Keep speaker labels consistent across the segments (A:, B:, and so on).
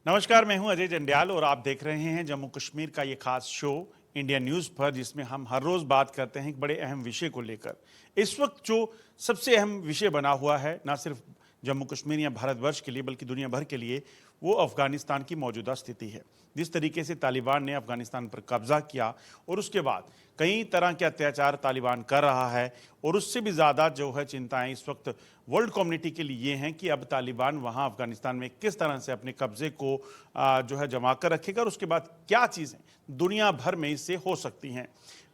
A: नमस्कार, मैं हूं अजय जंडियाल और आप देख रहे हैं जम्मू कश्मीर का ये खास शो इंडिया न्यूज़ पर, जिसमें हम हर रोज़ बात करते हैं एक बड़े अहम विषय को लेकर। इस वक्त जो सबसे अहम विषय बना हुआ है, ना सिर्फ जम्मू कश्मीर या भारतवर्ष के लिए बल्कि दुनिया भर के लिए, वो अफगानिस्तान की मौजूदा स्थिति है। जिस तरीके से तालिबान ने अफगानिस्तान पर कब्जा किया और उसके बाद कई तरह के अत्याचार तालिबान कर रहा है, और उससे भी ज़्यादा जो है चिंताएं इस वक्त वर्ल्ड कम्युनिटी के लिए ये हैं कि अब तालिबान वहाँ अफगानिस्तान में किस तरह से अपने कब्जे को जो है जमा कर रखेगा, और उसके बाद क्या चीज़ें दुनिया भर में इससे हो सकती हैं।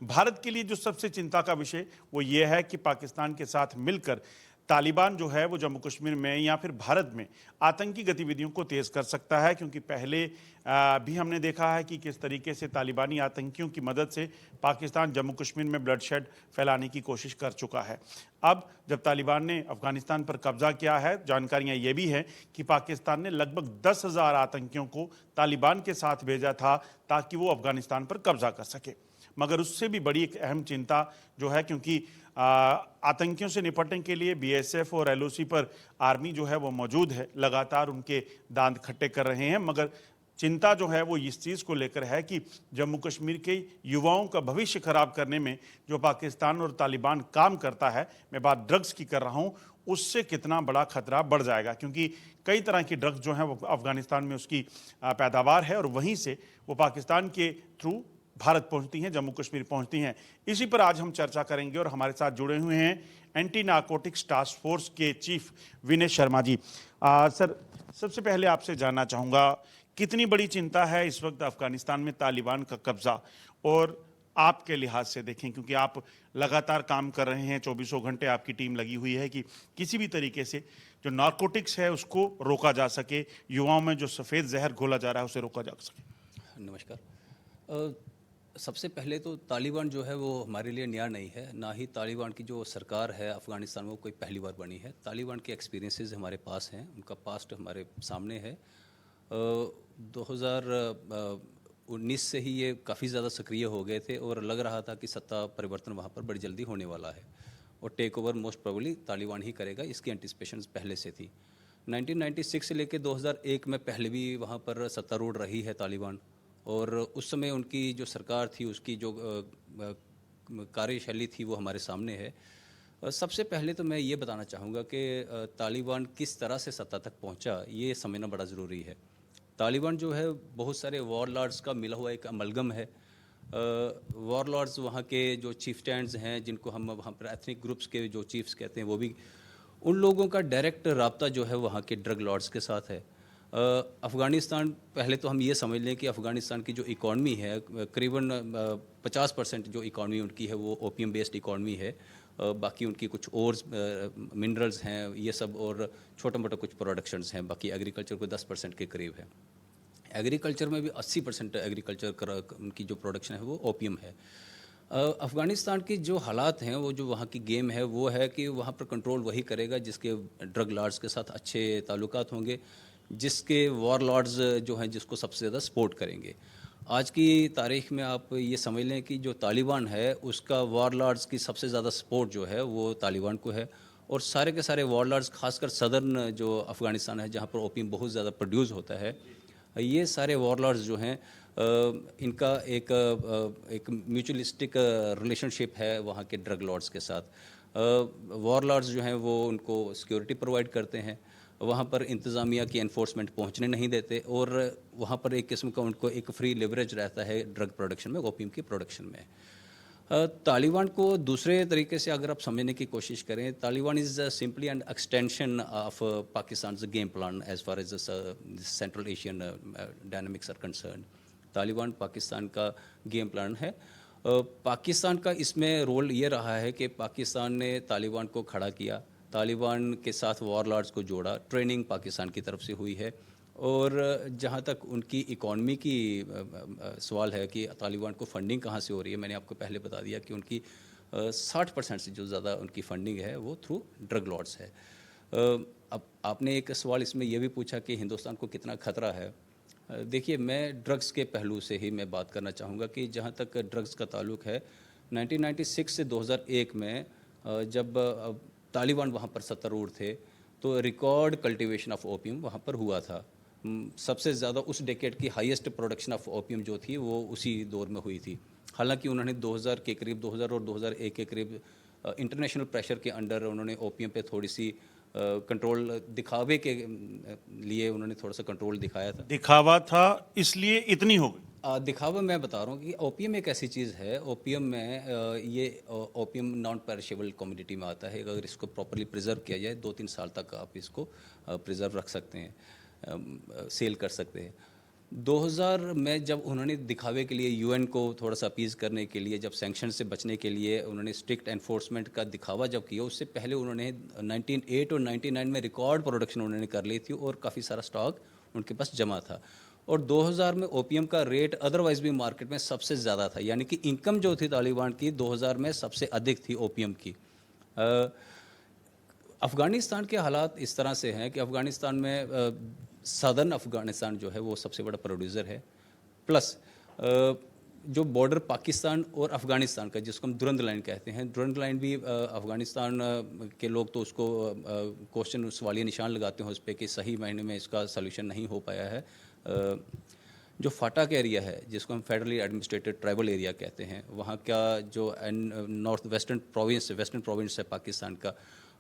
A: भारत के लिए जो सबसे चिंता का विषय वो ये है कि पाकिस्तान के साथ मिलकर तालिबान जो है वो जम्मू कश्मीर में या फिर भारत में आतंकी गतिविधियों को तेज़ कर सकता है, क्योंकि पहले भी हमने देखा है कि किस तरीके से तालिबानी आतंकियों की मदद से पाकिस्तान जम्मू कश्मीर में ब्लडशेड फैलाने की कोशिश कर चुका है। अब जब तालिबान ने अफगानिस्तान पर कब्जा किया है, जानकारियां ये भी हैं कि पाकिस्तान ने लगभग 10,000 आतंकियों को तालिबान के साथ भेजा था ताकि वो अफगानिस्तान पर कब्जा कर सके। मगर उससे भी बड़ी एक अहम चिंता जो है, क्योंकि आतंकियों से निपटने के लिए बीएसएफ और एलओसी पर आर्मी जो है वो मौजूद है, लगातार उनके दांत खट्टे कर रहे हैं। मगर चिंता जो है वो इस चीज़ को लेकर है कि जम्मू कश्मीर के युवाओं का भविष्य खराब करने में जो पाकिस्तान और तालिबान काम करता है, मैं बात ड्रग्स की कर रहा हूँ, उससे कितना बड़ा खतरा बढ़ जाएगा। क्योंकि कई तरह की ड्रग्स जो हैं वो अफगानिस्तान में उसकी पैदावार है, और वहीं से वो पाकिस्तान के थ्रू भारत पहुंचती हैं, जम्मू कश्मीर पहुंचती हैं। इसी पर आज हम चर्चा करेंगे, और हमारे साथ जुड़े हुए हैं एंटी नारकोटिक्स टास्क फोर्स के चीफ विनय शर्मा जी। सर, सबसे पहले आपसे जानना चाहूँगा, कितनी बड़ी चिंता है इस वक्त अफगानिस्तान में तालिबान का कब्जा, और आपके लिहाज से देखें, क्योंकि आप लगातार काम कर रहे हैं, चौबीसों घंटे आपकी टीम लगी हुई है कि किसी भी तरीके से जो नारकोटिक्स है उसको रोका जा सके, युवाओं में जो सफ़ेद जहर घोला जा रहा है उसे रोका जा सके।
B: नमस्कार। सबसे पहले तो तालिबान जो है वो हमारे लिए नया नहीं है, ना ही तालिबान की जो सरकार है अफ़गानिस्तान में वो कोई पहली बार बनी है। तालिबान के एक्सपीरियंसेस हमारे पास हैं, उनका पास्ट हमारे सामने है। 2019 से ही ये काफ़ी ज़्यादा सक्रिय हो गए थे और लग रहा था कि सत्ता परिवर्तन वहाँ पर बड़ी जल्दी होने वाला है, और take over most probably Taliban ही करेगा, इसकी एंटिसिपेशंस पहले से थी। 1996 से लेकर 2001 में पहले भी वहाँ पर सत्तारूढ़ रही है तालिबान, और उस समय उनकी जो सरकार थी उसकी जो कार्यशैली थी वो हमारे सामने है। सबसे पहले तो मैं ये बताना चाहूँगा कि तालिबान किस तरह से सत्ता तक पहुँचा ये समझना बड़ा ज़रूरी है। तालिबान जो है बहुत सारे वॉरलॉर्ड्स का मिला हुआ एक अमलगम है। वॉरलॉर्ड्स वहाँ के जो चीफ स्टैंड्स हैं, जिनको हम वहाँ पर एथनिक ग्रुप्स के जो चीफ्स कहते हैं, वो भी उन लोगों का डायरेक्ट राब्ता जो है वहाँ के ड्रग लॉर्ड्स के साथ है। अफ़गानिस्तान, पहले तो हम ये समझ लें कि अफ़गानिस्तान की जो इकॉनमी है, करीबन 50% जो इकॉनमी उनकी है वो ओपियम बेस्ड इकॉनमी है। बाकी उनकी कुछ और मिनरल्स हैं ये सब, और छोटा मोटा कुछ प्रोडक्शंस हैं। बाकी एग्रीकल्चर को 10% के करीब है। एग्रीकल्चर में भी 80% एग्रीकल्चर उनकी जो प्रोडक्शन है वो ओपियम है। अफ़गानिस्तान की जो हालात हैं, वो जो वहाँ की गेम है वो है कि वहाँ पर कंट्रोल वही करेगा जिसके ड्रग लॉर्ड्स के साथ अच्छे ताल्लुकात होंगे, जिसके वॉर लॉर्ड्स जो हैं जिसको सबसे ज़्यादा सपोर्ट करेंगे। आज की तारीख में आप ये समझ लें कि जो तालिबान है उसका वॉर लॉर्ड्स की सबसे ज़्यादा सपोर्ट जो है वो तालिबान को है, और सारे के सारे वॉर लॉर्ड्स, खासकर सदर्न जो अफ़गानिस्तान है जहाँ पर ओपियम बहुत ज़्यादा प्रोड्यूस होता है, ये सारे वॉरलॉर्ड्स जो हैं इनका एक म्यूचुअलिस्टिक रिलेशनशिप है वहाँ के ड्रग लॉर्ड्स के साथ। वॉरलॉर्ड्स जो हैं वो उनको सिक्योरिटी प्रोवाइड करते हैं, वहाँ पर इंतज़ामिया की एनफोर्समेंट पहुँचने नहीं देते, और वहाँ पर एक किस्म का उनको एक फ्री लिवरेज रहता है ड्रग प्रोडक्शन में, ओपियम की प्रोडक्शन में। तालिबान को दूसरे तरीके से अगर आप समझने की कोशिश करें, Taliban is simply an extension of Pakistan game plan as far as central Asian dynamics are concern. Taliban Pakistan का गेम प्लान है। पाकिस्तान का इसमें रोल ये रहा है कि पाकिस्तान ने तालिबान को खड़ा किया, तालिबान के साथ वॉरलॉर्ड्स को जोड़ा, ट्रेनिंग पाकिस्तान की तरफ से हुई है। और जहाँ तक उनकी इकॉनमी की सवाल है कि तालिबान को फंडिंग कहाँ से हो रही है, मैंने आपको पहले बता दिया कि उनकी 60% से जो ज़्यादा उनकी फंडिंग है वो थ्रू ड्रग लॉर्ड्स है। अब आपने एक सवाल इसमें यह भी पूछा कि हिंदुस्तान को कितना खतरा है। देखिए, मैं ड्रग्स के पहलू से ही मैं बात करना चाहूँगा कि जहाँ तक ड्रग्स का ताल्लुक है, 1996 से 2001 में जब तालिबान वहाँ पर सत्तारूढ़ थे तो रिकॉर्ड कल्टीवेशन ऑफ ओपियम वहाँ पर हुआ था। सबसे ज़्यादा उस डेकेड की हाईएस्ट प्रोडक्शन ऑफ ओपियम जो थी वो उसी दौर में हुई थी। हालांकि उन्होंने 2000 के करीब, 2000 और 2001 के करीब इंटरनेशनल प्रेशर के अंडर उन्होंने ओपियम पे थोड़ी सी कंट्रोल दिखावे के लिए उन्होंने थोड़ा सा कंट्रोल दिखाया था।
A: दिखावा था इसलिए इतनी हो गई।
B: दिखावा मैं बता रहा हूँ कि ओपियम एक ऐसी चीज़ है, ओपियम में ये ओपियम नॉन पेरिशेबल कम्युनिटी में आता है। अगर इसको प्रॉपरली प्रिजर्व किया जाए 2-3 साल तक आप इसको प्रिजर्व रख सकते हैं, सेल कर सकते हैं। 2000 में जब उन्होंने दिखावे के लिए यूएन को थोड़ा सा अपीज़ करने के लिए, जब सैंक्शन से बचने के लिए उन्होंने स्ट्रिक्ट एनफोर्समेंट का दिखावा जब किया, उससे पहले उन्होंने 1908 और 99 में रिकॉर्ड प्रोडक्शन उन्होंने कर ली थी और काफ़ी सारा स्टॉक उनके पास जमा था। और 2000 में ओपियम का रेट अदरवाइज भी मार्केट में सबसे ज़्यादा था, यानी कि इनकम जो थी तालिबान की 2000 में सबसे अधिक थी ओपियम की। अफ़गानिस्तान के हालात इस तरह से हैं कि अफ़गानिस्तान में सदर्न अफ़गानिस्तान जो है वो सबसे बड़ा प्रोड्यूसर है, प्लस जो बॉर्डर पाकिस्तान और अफ़गानिस्तान का, जिसको हम दुरंद लाइन कहते हैं, दुरंद लाइन भी अफ़गानिस्तान के लोग तो उसको क्वेश्चन, सवालिया निशान लगाते हैं उस पर कि सही मायने में इसका सलूशन नहीं हो पाया है। जो फाटक एरिया है, जिसको हम फेडरली एडमिनिस्ट्रेटेड ट्राइबल एरिया कहते हैं, वहाँ का जो नॉर्थ वेस्टर्न प्रोविंस है पाकिस्तान का,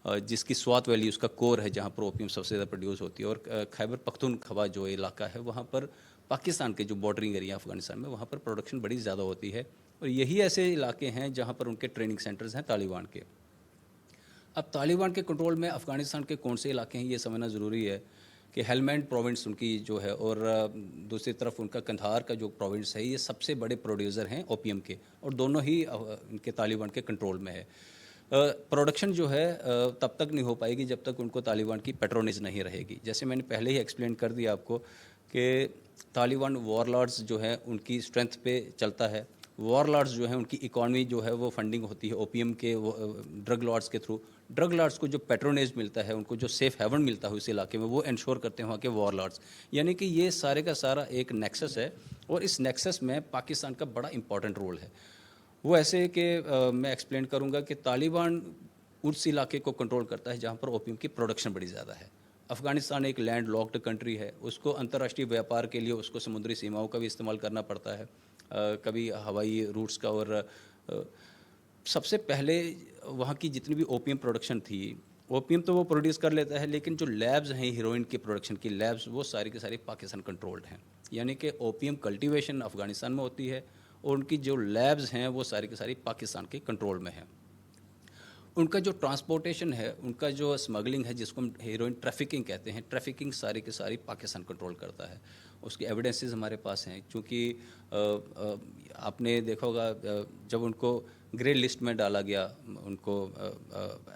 B: जिसकी स्वात वैली उसका कोर है, जहाँ पर ओपियम सबसे ज़्यादा प्रोड्यूस होती है। और खैबर पख्तूनख्वा जो इलाका है, वहाँ पर पाकिस्तान के जो बॉर्डरिंग एरिया अफ़गानिस्तान में, वहाँ पर प्रोडक्शन बड़ी ज़्यादा होती है। और यही ऐसे इलाके हैं जहाँ पर उनके ट्रेनिंग सेंटर्स हैं तालिबान के। अब तालिबान के कंट्रोल में अफ़गानिस्तान के कौन से इलाके हैं, ये समझना ज़रूरी है कि हेलमैंड प्रोविंस उनकी जो है, और दूसरी तरफ उनका कंधार का जो प्रोविंस है, ये सबसे बड़े प्रोड्यूसर हैं ओपियम के, और दोनों ही इनके तालिबान के कंट्रोल में है। प्रोडक्शन जो है तब तक नहीं हो पाएगी जब तक उनको तालिबान की पेट्रोनेज नहीं रहेगी। जैसे मैंने पहले ही एक्सप्लेन कर दिया आपको कि तालिबान वॉरलॉर्ड्स जो है उनकी स्ट्रेंथ पे चलता है। वॉरलॉर्ड्स जो है उनकी इकॉनमी जो है वो फंडिंग होती है ओपियम के ड्रग लॉर्ड्स के थ्रू। ड्रग लॉर्ड्स को जो पेट्रोनेज मिलता है, उनको जो सेफ हेवन मिलता है उस इलाके में, वो इंश्योर करते हैं वहाँ के वॉरलॉर्ड्स। यानी कि ये सारे का सारा एक नेक्सस है, और इस नेक्सस में पाकिस्तान का बड़ा इंपॉर्टेंट रोल है। वो ऐसे कि मैं एक्सप्लेन करूँगा कि तालिबान उस इलाके को कंट्रोल करता है जहाँ पर ओपियम की प्रोडक्शन बड़ी ज़्यादा है। अफ़गानिस्तान एक लैंड लॉक्ड कंट्री है, उसको अंतर्राष्ट्रीय व्यापार के लिए उसको समुद्री सीमाओं का भी इस्तेमाल करना पड़ता है, कभी हवाई रूट्स का। और सबसे पहले वहाँ की जितनी भी ओपियम प्रोडक्शन थी, ओपियम तो वो प्रोड्यूस कर लेता है, लेकिन जो लैब्स हैं हीरोइन की प्रोडक्शन की लैब्स, वो सारी की सारी पाकिस्तान कंट्रोल्ड हैं। यानी कि ओपियम कल्टीवेशन अफ़गानिस्तान में होती है, और उनकी जो लैब्स हैं वो सारी की सारी पाकिस्तान के कंट्रोल में हैं। उनका जो ट्रांसपोर्टेशन है, उनका जो स्मगलिंग है, जिसको हम हीरोइन ट्रैफिकिंग कहते हैं, ट्रैफिकिंग सारी की सारी पाकिस्तान कंट्रोल करता है। उसके एविडेंसेस हमारे पास हैं, क्योंकि आपने देखा होगा जब उनको ग्रे लिस्ट में डाला गया, उनको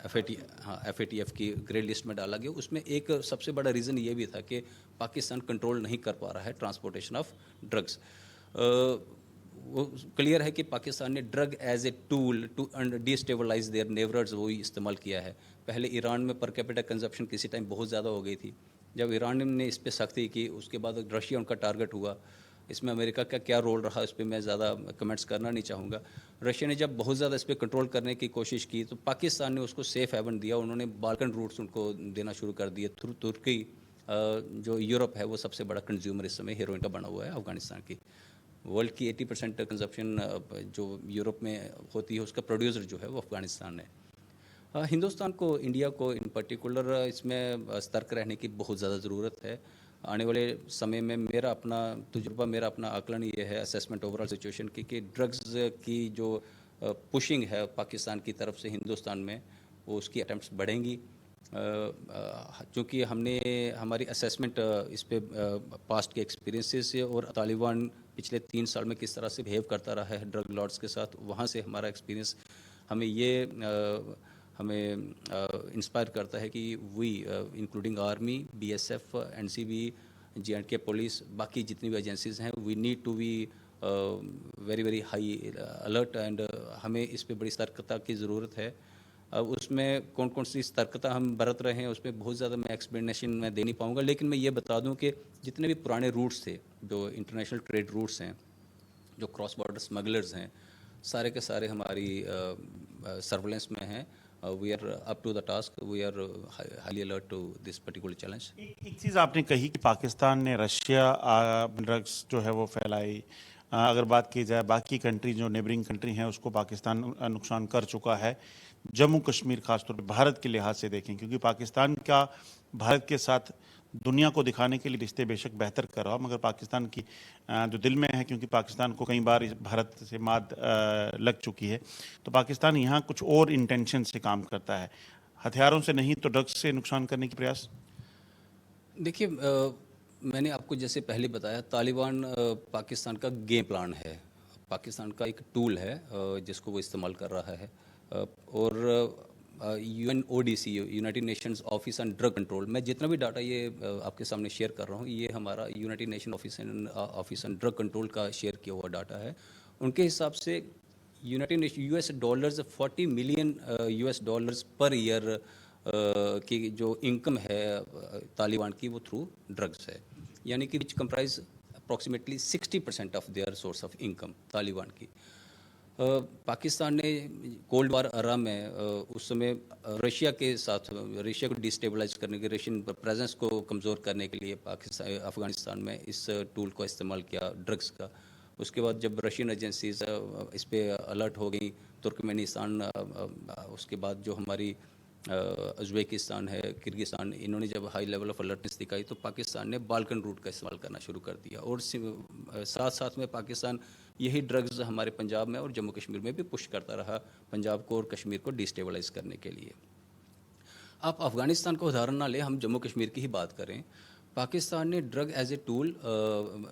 B: FATF की ग्रे लिस्ट में डाला गया, उसमें एक सबसे बड़ा रीज़न ये भी था कि पाकिस्तान कंट्रोल नहीं कर पा रहा है ट्रांसपोर्टेशन ऑफ ड्रग्स। वो क्लियर है कि पाकिस्तान ने drug as a tool to destabilise their neighbours वो ही इस्तेमाल किया है। पहले ईरान में पर कैपिटा कंजप्शन किसी टाइम बहुत ज़्यादा हो गई थी, जब ईरान ने इस पर सख्ती की, उसके बाद रशिया उनका टारगेट हुआ। इसमें अमेरिका का क्या रोल रहा, इस पर मैं ज़्यादा कमेंट्स करना नहीं चाहूँगा। रशिया ने जब बहुत ज़्यादा इस पर कंट्रोल करने की कोशिश की, तो पाकिस्तान ने उसको सेफ हेवन दिया। उन्होंने बाल्कन रूट्स उनको देना शुरू कर दिए थ्रू तुर्की। जो यूरोप है वो सबसे बड़ा कंज्यूमर इस समय हीरोइन का बना हुआ है अफ़गानिस्तान की। वर्ल्ड की 80% कंजप्शन जो यूरोप में होती है, उसका प्रोड्यूसर जो है वो अफ़गानिस्तान है। हिंदुस्तान को, इंडिया को इन पर्टिकुलर इसमें सतर्क रहने की बहुत ज़्यादा ज़रूरत है। आने वाले समय में मेरा अपना तजुर्बा, मेरा अपना आकलन ये है असेसमेंट ओवरऑल सिचुएशन की, कि ड्रग्स की जो पुशिंग है पाकिस्तान की तरफ से हिंदुस्तान में, वो उसकी अटैम्प्ट्स बढ़ेंगी। चूँकि हमने हमारी असेसमेंट इस पे पास्ट के एक्सपीरियंसेस से, और तालिबान पिछले 3 साल में किस तरह से बिहेव करता रहा है ड्रग लॉर्ड्स के साथ, वहाँ से हमारा एक्सपीरियंस हमें इंस्पायर करता है कि we including army, BSF, NCB, J&K police, बाकी जितनी भी एजेंसीज़ हैं, we need to be very very high alert, and हमें इस पे बड़ी सतर्कता की ज़रूरत है। अब उसमें कौन कौन सी सतर्कता हम बरत रहे हैं, उसमें बहुत ज़्यादा मैं एक्सप्लेनेशन मैं दे नहीं पाऊँगा, लेकिन मैं ये बता दूं कि जितने भी पुराने रूट्स थे, जो इंटरनेशनल ट्रेड रूट्स हैं, जो क्रॉस बॉर्डर स्मगलर्स हैं, सारे के सारे हमारी सर्वेलेंस में हैं। We are up to the task, we are highly alert to this particular challenge.
A: एक चीज़ आपने कही कि पाकिस्तान ने रशिया ड्रग्स जो है वो फैलाई। अगर बात की जाए बाकी कंट्री जो नेबरिंग कंट्री हैं उसको पाकिस्तान नुकसान कर चुका है। जम्मू कश्मीर खासतौर पे भारत के लिहाज से देखें, क्योंकि पाकिस्तान का भारत के साथ दुनिया को दिखाने के लिए रिश्ते बेशक बेहतर कर रहा हो, मगर पाकिस्तान की जो दिल में है, क्योंकि पाकिस्तान को कई बार भारत से मात लग चुकी है, तो पाकिस्तान यहाँ कुछ और इंटेंशन से काम करता है, हथियारों से नहीं तो ड्रग्स से नुकसान करने की प्रयास।
B: देखिए, मैंने आपको जैसे पहले बताया, तालिबान पाकिस्तान का गेम प्लान है, पाकिस्तान का एक टूल है जिसको वो इस्तेमाल कर रहा है। और UNODC, United Nations office on drug control, मैं जितना भी डाटा ये आपके सामने शेयर कर रहा हूँ, ये हमारा United nation office on drug control का शेयर किया हुआ डाटा है। उनके हिसाब से United nation $40 million US per year की जो इनकम है तालिबान की, वो थ्रू ड्रग्स है, यानी कि which comprise approximately 60% of their source of income Taliban की। पाकिस्तान ने कोल्ड वार एरा में उस समय रशिया के साथ, रशिया को डिस्टेबलाइज करने के, रशियन प्रेजेंस को कमज़ोर करने के लिए पाकिस्तान अफ़गानिस्तान में इस टूल को इस्तेमाल किया ड्रग्स का। उसके बाद जब रशियन एजेंसीज इस पे अलर्ट हो गई, तुर्कमेनिस्तान, उसके बाद जो हमारी उज़्बेकिस्तान है, किर्गिस्तान, इन्होंने जब हाई लेवल ऑफ अलर्टनेस दिखाई, तो पाकिस्तान ने बाल्कन रूट का इस्तेमाल करना शुरू कर दिया। और साथ साथ में पाकिस्तान यही ड्रग्स हमारे पंजाब में और जम्मू कश्मीर में भी पुश करता रहा, पंजाब को और कश्मीर को डिस्टेबलाइज करने के लिए। आप अफ़गानिस्तान का उदाहरण ना लें, हम जम्मू कश्मीर की ही बात करें। पाकिस्तान ने ड्रग एज ए टूल,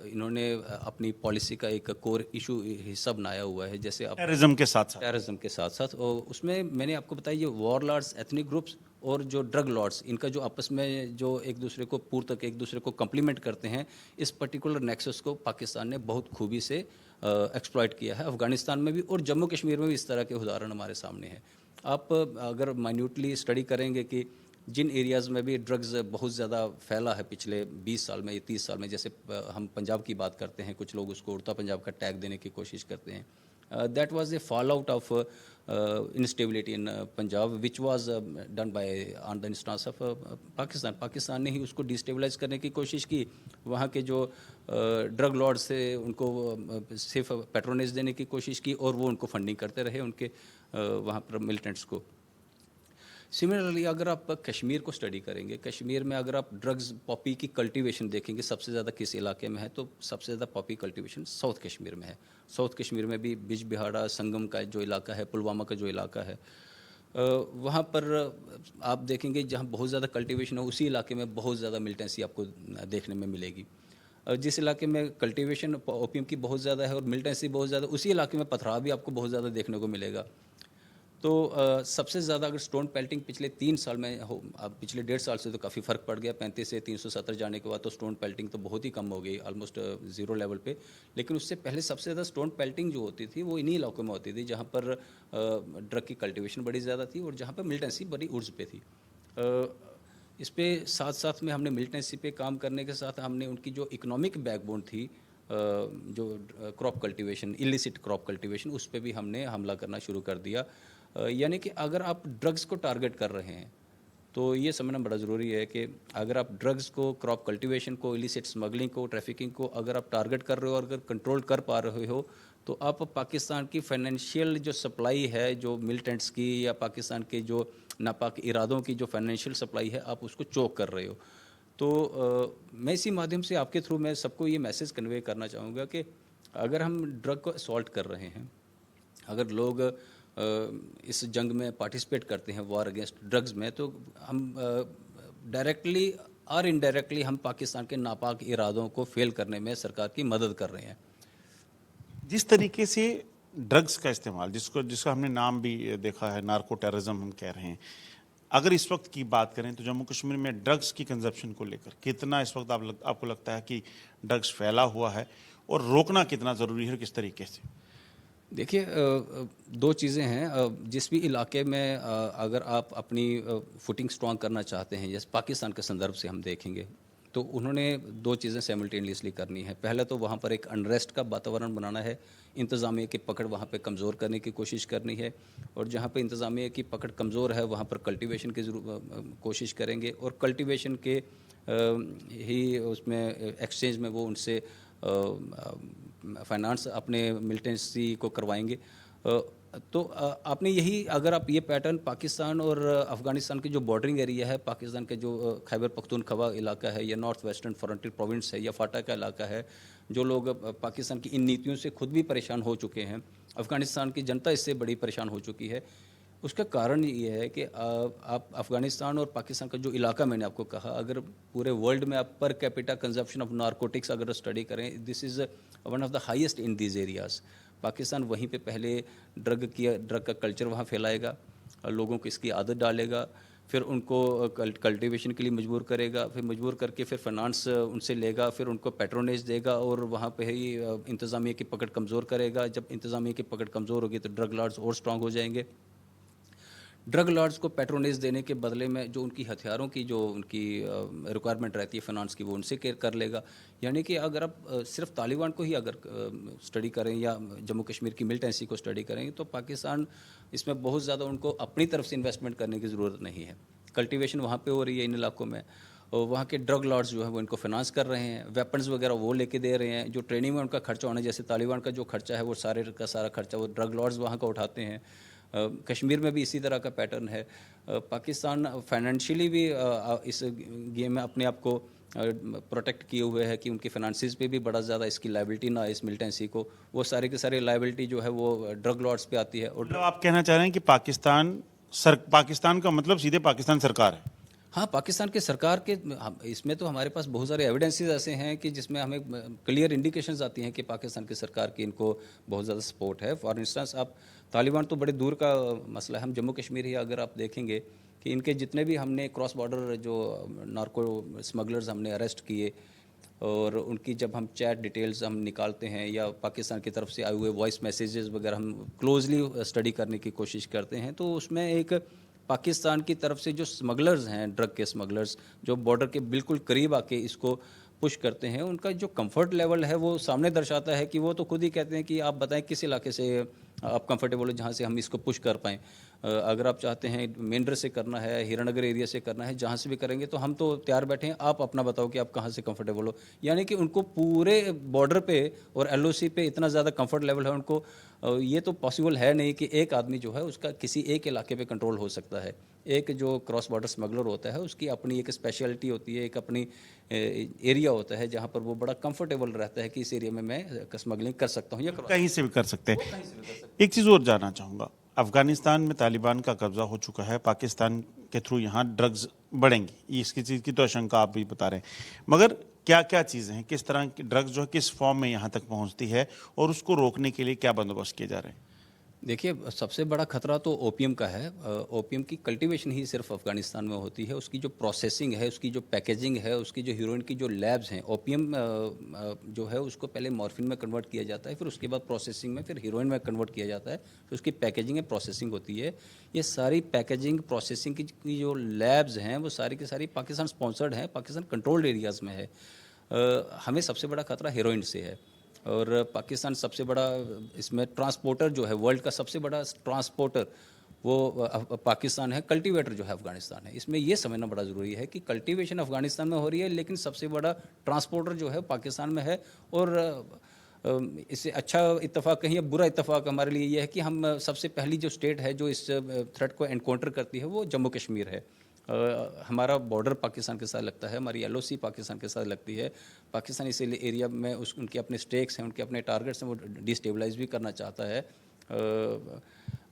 B: इन्होंने अपनी पॉलिसी का एक कोर इशू हिस्सा बनाया हुआ है। जैसे आप
A: टेररिज्म के साथ साथ
B: टेररिज्म के साथ साथ, और उसमें मैंने आपको बताया, ये वॉर लॉर्ड्स, एथनिक ग्रुप्स और जो ड्रग लॉर्ड्स, इनका जो आपस में जो एक दूसरे को पूर्तक, एक दूसरे को कम्प्लीमेंट करते हैं, इस पर्टिकुलर नेक्सस को पाकिस्तान ने बहुत खूबी से एक्सप्लॉइट किया है। अफगानिस्तान में भी और जम्मू कश्मीर में भी इस तरह के उदाहरण हमारे सामने हैं। आप अगर माइन्यूटली स्टडी करेंगे कि जिन एरियाज़ में भी ड्रग्स बहुत ज़्यादा फैला है पिछले 20 साल में या 30 साल में, जैसे हम पंजाब की बात करते हैं, कुछ लोग उसको उड़ता पंजाब का टैग देने की कोशिश करते हैं। That was a fallout of instability in Punjab, which was done by on the instance of Pakistan. Pakistan ने ही उसको डिस्टेबलाइज करने की कोशिश की। वहाँ के जो ड्रग लॉर्ड्स थे उनको सिर्फ पेट्रोनेज देने की कोशिश की, और वो उनको फंडिंग करते रहे, उनके वहाँ पर मिलिटेंट्स को। सिमिलरली अगर आप कश्मीर को स्टडी करेंगे, कश्मीर में अगर आप ड्रग्स पॉपी की कल्टीवेशन देखेंगे, सबसे ज़्यादा किस इलाके में है, तो सबसे ज़्यादा पॉपी कल्टीवेशन साउथ कश्मीर में है। साउथ कश्मीर में भी बिजबिहाड़ा, संगम का जो इलाका है, पुलवामा का जो इलाका है, वहाँ पर आप देखेंगे जहाँ बहुत ज़्यादा कल्टीवेशन है, उसी इलाके में बहुत ज़्यादा मिलिटेंसी आपको देखने में मिलेगी। जिस इलाके में कल्टीवेशन ओपियम की बहुत ज़्यादा है और मिलिटेंसी बहुत ज़्यादा, उसी इलाके में पथराव भी आपको बहुत ज़्यादा देखने को मिलेगा। तो सबसे ज़्यादा अगर स्टोन पेल्टिंग पिछले 3 साल में हो, अब पिछले 1.5 साल से तो काफ़ी फ़र्क पड़ गया, 35 से 370 जाने के बाद तो स्टोन पेल्टिंग तो बहुत ही कम हो गई, ऑलमोस्ट ज़ीरो लेवल पे। लेकिन उससे पहले सबसे ज़्यादा स्टोन पेल्टिंग जो होती थी वो इन्हीं इलाकों में होती थी जहाँ पर ड्रग की कल्टीवेशन बड़ी ज़्यादा थी और जहाँ पर मिलिटेंसी बड़ी उर्ज पे थी। इस पे साथ साथ में हमने मिलिटेंसी पे काम करने के साथ हमने उनकी जो इकोनॉमिक बैकबोन थी, जो crop cultivation, illicit crop cultivation, उस पर भी हमने हमला करना शुरू कर दिया। यानी कि अगर आप ड्रग्स को टारगेट कर रहे हैं तो ये समझना बड़ा ज़रूरी है कि अगर आप ड्रग्स को, क्रॉप कल्टीवेशन को, इलिसिट स्मगलिंग को, ट्रैफिकिंग को अगर आप टारगेट कर रहे हो और अगर कंट्रोल कर पा रहे हो, तो आप पाकिस्तान की फाइनेंशियल जो सप्लाई है, जो मिलिटेंट्स की या पाकिस्तान के जो नापाक इरादों की जो फाइनेंशियल सप्लाई है, आप उसको चोक कर रहे हो। तो मैं इसी माध्यम से आपके थ्रू मैं सबको ये मैसेज कन्वे करना चाहूँगा कि अगर हम ड्रग को असॉल्ट कर रहे हैं, अगर लोग इस जंग में पार्टिसिपेट करते हैं, वॉर अगेंस्ट ड्रग्स में, तो हम डायरेक्टली और इनडायरेक्टली हम पाकिस्तान के नापाक इरादों को फेल करने में सरकार की मदद कर रहे हैं।
A: जिस तरीके से ड्रग्स का इस्तेमाल, जिसका हमने नाम भी देखा है, नार्को टेररिज्म हम कह रहे हैं, अगर इस वक्त की बात करें तो जम्मू कश्मीर में ड्रग्स की कंजप्शन को लेकर कितना इस वक्त आपको लगता है कि ड्रग्स फैला हुआ है और रोकना कितना ज़रूरी है, किस तरीके से?
B: देखिए, दो चीज़ें हैं। जिस भी इलाके में अगर आप अपनी फुटिंग स्ट्रॉन्ग करना चाहते हैं, जैसे पाकिस्तान के संदर्भ से हम देखेंगे, तो उन्होंने दो चीज़ें साइमल्टेनियसली करनी है। पहले तो वहाँ पर एक अनरेस्ट का वातावरण बनाना है, इंतज़ामिया की पकड़ वहाँ पे कमज़ोर करने की कोशिश करनी है, और जहाँ पे इंतज़ामिया की पकड़ कमज़ोर है वहाँ पर कल्टीवेशन की कोशिश करेंगे, और कल्टीवेशन के ही उसमें एक्सचेंज में वो उनसे फाइनेंस अपने मिलिटेंसी को करवाएंगे। तो आपने यही, अगर आप ये पैटर्न पाकिस्तान और अफ़गानिस्तान के जो बॉर्डरिंग एरिया है, पाकिस्तान के जो खैबर पख्तूनख्वा इलाका है या नॉर्थ वेस्टर्न फ्रंटियर प्रोविंस है या फाटा का इलाका है, जो लोग पाकिस्तान की इन नीतियों से खुद भी परेशान हो चुके हैं, अफ़गानिस्तान की जनता इससे बड़ी परेशान हो चुकी है। उसका कारण ये है कि आप अफ़गानिस्तान और पाकिस्तान का जो इलाका मैंने आपको कहा, अगर पूरे वर्ल्ड में आप per capita consumption of narcotics अगर स्टडी करें, this is one of the highest in these areas. Pakistan वहीं पे पहले ड्रग का कल्चर वहाँ फैलाएगा, लोगों को इसकी आदत डालेगा, फिर उनको कल्टीवेशन के लिए मजबूर करेगा, फिर मजबूर करके फिर फाइनेंस उनसे लेगा, फिर उनको पैट्रोनेज देगा और वहाँ पे ही इंतज़ामिया की पकड़ कमज़ोर करेगा। जब इंतज़ामिया की पकड़ कमज़ोर होगी तो ड्रग लॉर्ड्स और स्ट्रांग हो जाएंगे। ड्रग लॉर्ड्स को पैट्रोनेज देने के बदले में जो उनकी हथियारों की जो उनकी रिक्वायरमेंट रहती है फाइनेंस की, वो उनसे केयर कर लेगा। यानी कि अगर आप सिर्फ तालिबान को ही अगर स्टडी करें या जम्मू कश्मीर की मिलिटेंसी को स्टडी करें, तो पाकिस्तान इसमें बहुत ज़्यादा उनको अपनी तरफ से इन्वेस्टमेंट करने की ज़रूरत नहीं है। कल्टीवेशन वहाँ पे हो रही है इन इलाकों में, और वहाँ के ड्रग लॉर्ड्स जो है वो इनको फाइनेंस कर रहे हैं, वेपन्स वगैरह वो लेके दे रहे हैं। जो ट्रेनिंग में उनका खर्चा होना, जैसे तालिबान का जो खर्चा है वो सारे का सारा खर्चा वो ड्रग लॉर्ड्स वहाँ का उठाते हैं। कश्मीर में भी इसी तरह का पैटर्न है। पाकिस्तान फाइनेंशियली भी इस गेम में अपने आप को प्रोटेक्ट किए हुए है कि उनकी फाइनेंसिस पे भी बड़ा ज़्यादा इसकी लायबिलिटी ना, इस मिलिटेंसी को, वो सारे के सारे लायबिलिटी जो है वो ड्रग लॉर्ड्स पे आती है। और
A: मतलब आप कहना चाह रहे हैं कि पाकिस्तान का मतलब सीधे पाकिस्तान सरकार है?
B: हाँ, पाकिस्तान के सरकार के इसमें तो हमारे पास बहुत सारे एविडेंसेस ऐसे हैं कि जिसमें हमें क्लियर इंडिकेशंस आती हैं कि पाकिस्तान की सरकार की इनको बहुत ज़्यादा सपोर्ट है। फॉर इंस्टेंस आप तालिबान तो बड़े दूर का मसला है, हम जम्मू कश्मीर ही अगर आप देखेंगे कि इनके जितने भी हमने क्रॉस बॉर्डर जो नार्को स्मगलर्स हमने अरेस्ट किए, और उनकी जब हम चैट डिटेल्स हम निकालते हैं या पाकिस्तान की तरफ से आए हुए वॉइस मैसेजेस वगैरह हम क्लोजली स्टडी करने की कोशिश करते हैं, तो उसमें एक पाकिस्तान की तरफ से जो स्मगलर्स हैं, ड्रग के स्मगलर्स जो बॉर्डर के बिल्कुल करीब आके इसको पुश करते हैं, उनका जो कंफर्ट लेवल है वो सामने दर्शाता है कि वो तो खुद ही कहते हैं कि आप बताएं किस इलाके से आप कंफर्टेबल हो जहाँ से हम इसको पुश कर पाएँ। अगर आप चाहते हैं मेंढर से करना है, हीरानगर एरिया से करना है, जहाँ से भी करेंगे तो हम तो तैयार बैठे हैं, आप अपना बताओ कि आप कहाँ से कंफर्टेबल हो। यानी कि उनको पूरे बॉर्डर पे और एलओसी पे इतना ज़्यादा कंफर्ट लेवल है उनको, ये तो पॉसिबल है नहीं कि एक आदमी जो है उसका किसी एक इलाके पे कंट्रोल हो सकता है। एक जो क्रॉस बॉर्डर स्मगलर होता है उसकी अपनी एक स्पेशलिटी होती है, एक अपनी एरिया होता है जहाँ पर वो बड़ा कंफर्टेबल रहता है कि इस एरिया में मैं स्मगलिंग कर सकता हूँ या
A: कहीं से भी कर सकते हैं। एक चीज़ और जानना चाहूँगा, अफगानिस्तान में तालिबान का कब्जा हो चुका है, पाकिस्तान के थ्रू यहाँ ड्रग्स बढ़ेंगी, ये इसकी चीज़ की तो आशंका आप भी बता रहे हैं, मगर क्या क्या चीज़ें हैं, किस तरह की ड्रग्स जो है किस फॉर्म में यहाँ तक पहुँचती है और उसको रोकने के लिए क्या बंदोबस्त किए जा रहे हैं?
B: देखिए, सबसे बड़ा खतरा तो ओपियम का है। ओपियम की कल्टीवेशन ही सिर्फ अफ़गानिस्तान में होती है, उसकी जो प्रोसेसिंग है, उसकी जो पैकेजिंग है, उसकी जो हीरोइन की जो लैब्स हैं, ओपियम जो है उसको पहले मॉर्फिन में कन्वर्ट किया जाता है, फिर उसके बाद प्रोसेसिंग में फिर हीरोइन में कन्वर्ट किया जाता है, फिर उसकी पैकेजिंग है, प्रोसेसिंग होती है। ये सारी पैकेजिंग प्रोसेसिंग की जो लैब्स हैं वो सारी की सारी पाकिस्तान स्पॉन्सर्ड हैं, पाकिस्तान कंट्रोल्ड एरियाज़ में है। हमें सबसे बड़ा खतरा हीरोइन से है, और पाकिस्तान सबसे बड़ा इसमें ट्रांसपोर्टर जो है, वर्ल्ड का सबसे बड़ा ट्रांसपोर्टर वो पाकिस्तान है, कल्टीवेटर जो है अफगानिस्तान है। इसमें ये समझना बड़ा ज़रूरी है कि कल्टीवेशन अफगानिस्तान में हो रही है, लेकिन सबसे बड़ा ट्रांसपोर्टर जो है पाकिस्तान में है। और इससे अच्छा इत्तेफाक कहीं या बुरा इत्तेफाक हमारे लिए ये है कि हम सबसे पहली जो स्टेट है जो इस थ्रेट को एनकाउंटर करती है वो जम्मू कश्मीर है। हमारा बॉर्डर पाकिस्तान के साथ लगता है, हमारी एलओसी पाकिस्तान के साथ लगती है। पाकिस्तान इस एरिया में उनके अपने स्टेक्स हैं, उनके अपने टारगेट्स हैं, वो डिस्टेबलाइज भी करना चाहता है।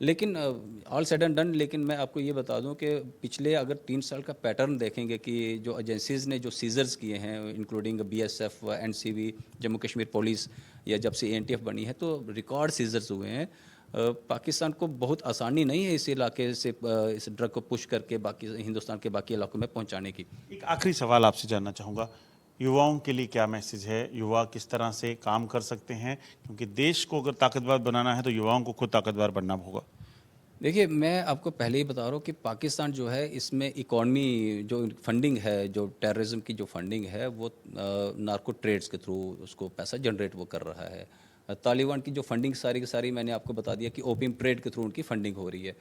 B: लेकिन ऑल सेड एंड डन, लेकिन मैं आपको ये बता दूं कि पिछले अगर 3 साल का पैटर्न देखेंगे कि जो एजेंसीज़ ने जो सीजर्स किए हैं, including BSF, NCB, Jammu Kashmir police, या जब से एएनटीएफ बनी है, तो रिकॉर्ड सीजर्स हुए हैं। पाकिस्तान को बहुत आसानी नहीं है इस इलाके से इस ड्रग को पुश करके बाकी हिंदुस्तान के बाकी इलाकों में पहुंचाने की।
A: एक आखिरी सवाल आपसे जानना चाहूँगा, युवाओं के लिए क्या मैसेज है, युवा किस तरह से काम कर सकते हैं, क्योंकि देश को अगर ताकतवर बनाना है तो युवाओं को खुद ताकतवर बनना होगा?
B: देखिए, मैं आपको पहले ही बता रहा हूँ कि पाकिस्तान जो है इसमें इकॉनमी जो फंडिंग है, जो टेररिज्म की जो फंडिंग है वो नार्को ट्रेड्स के थ्रू उसको पैसा जनरेट वो कर रहा है। तालिबान की जो फंडिंग सारी की सारी मैंने आपको बता दिया कि ओपियम ट्रेड के थ्रू उनकी फंडिंग हो रही है।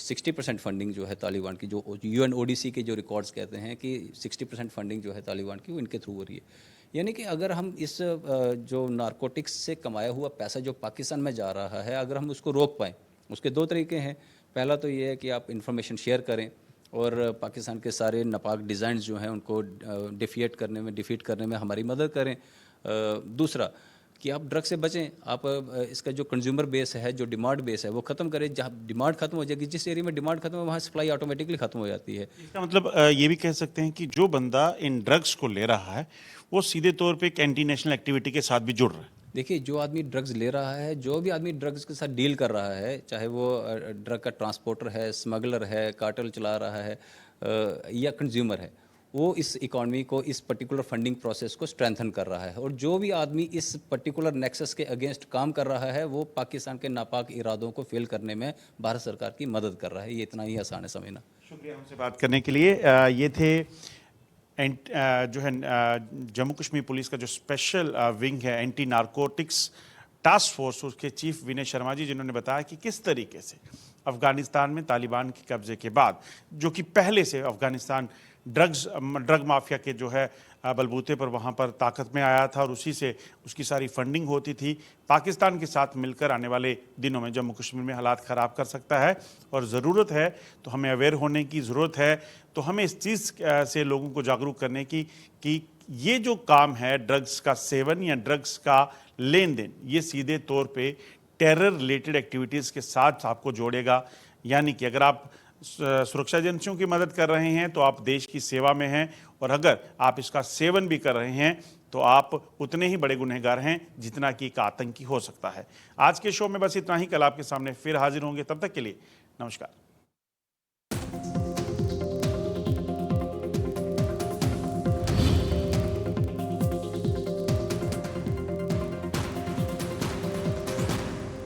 B: 60% फंडिंग जो है तालिबान की, जो UNODC के जो रिकॉर्ड्स कहते हैं कि 60% फंडिंग जो है तालिबान की वो इनके थ्रू हो रही है। यानी कि अगर हम इस जो नारकोटिक्स से कमाया हुआ पैसा जो पाकिस्तान में जा रहा है, अगर हम उसको रोक पाएँ, उसके दो तरीके हैं। पहला तो ये है कि आप इंफॉर्मेशन शेयर करें और पाकिस्तान के सारे नापाक डिज़ाइन जो हैं उनको डिफीट करने में हमारी मदद करें। दूसरा कि आप ड्रग से बचें, आप इसका जो कंज्यूमर बेस है, जो डिमांड बेस है वो ख़त्म करें। जहाँ डिमांड खत्म हो जाएगी, जिस एरिया में डिमांड खत्म है वहाँ सप्लाई ऑटोमेटिकली खत्म हो जाती है।
A: इसका मतलब ये भी कह सकते हैं कि जो बंदा इन ड्रग्स को ले रहा है वो सीधे तौर पे एक एंटी नेशनल एक्टिविटी के साथ भी जुड़ रहा है।
B: देखिए, जो आदमी ड्रग्स ले रहा है, जो भी आदमी ड्रग्स के साथ डील कर रहा है, चाहे वो ड्रग का ट्रांसपोर्टर है, स्मगलर है, कार्टेल चला रहा है या कंज्यूमर है, वो इस इकॉनमी को, इस पर्टिकुलर फंडिंग प्रोसेस को स्ट्रेंथन कर रहा है। और जो भी आदमी इस पर्टिकुलर नेक्सस के अगेंस्ट काम कर रहा है वो पाकिस्तान के नापाक इरादों को फेल करने में भारत सरकार की मदद कर रहा है। ये इतना ही आसान है समझना।
A: शुक्रिया हमसे बात करने के लिए। ये थे जो है जम्मू कश्मीर पुलिस का जो स्पेशल विंग है एंटी नारकोटिक्स टास्क फोर्स, उसके चीफ विनय शर्मा जी, जिन्होंने बताया कि किस तरीके से अफगानिस्तान में तालिबान के कब्जे के बाद, जो कि पहले से अफगानिस्तान ड्रग माफिया के जो है बलबूते पर वहाँ पर ताकत में आया था और उसी से उसकी सारी फंडिंग होती थी। पाकिस्तान के साथ मिलकर आने वाले दिनों में जम्मू कश्मीर में हालात ख़राब कर सकता है और ज़रूरत है तो हमें अवेयर होने की ज़रूरत है। तो हमें इस चीज़ से लोगों को जागरूक करने की कि ये जो काम है ड्रग्स का सेवन या ड्रग्स का लेन देन, ये सीधे तौर पे टेरर रिलेटेड एक्टिविटीज़ के साथ आपको जोड़ेगा। यानी कि अगर आप सुरक्षा एजेंसियों की मदद कर रहे हैं तो आप देश की सेवा में हैं, और अगर आप इसका सेवन भी कर रहे हैं तो आप उतने ही बड़े गुनहगार हैं जितना कि एक आतंकी हो सकता है। आज के शो में बस इतना ही। कल आपके सामने फिर हाजिर होंगे, तब तक के लिए नमस्कार।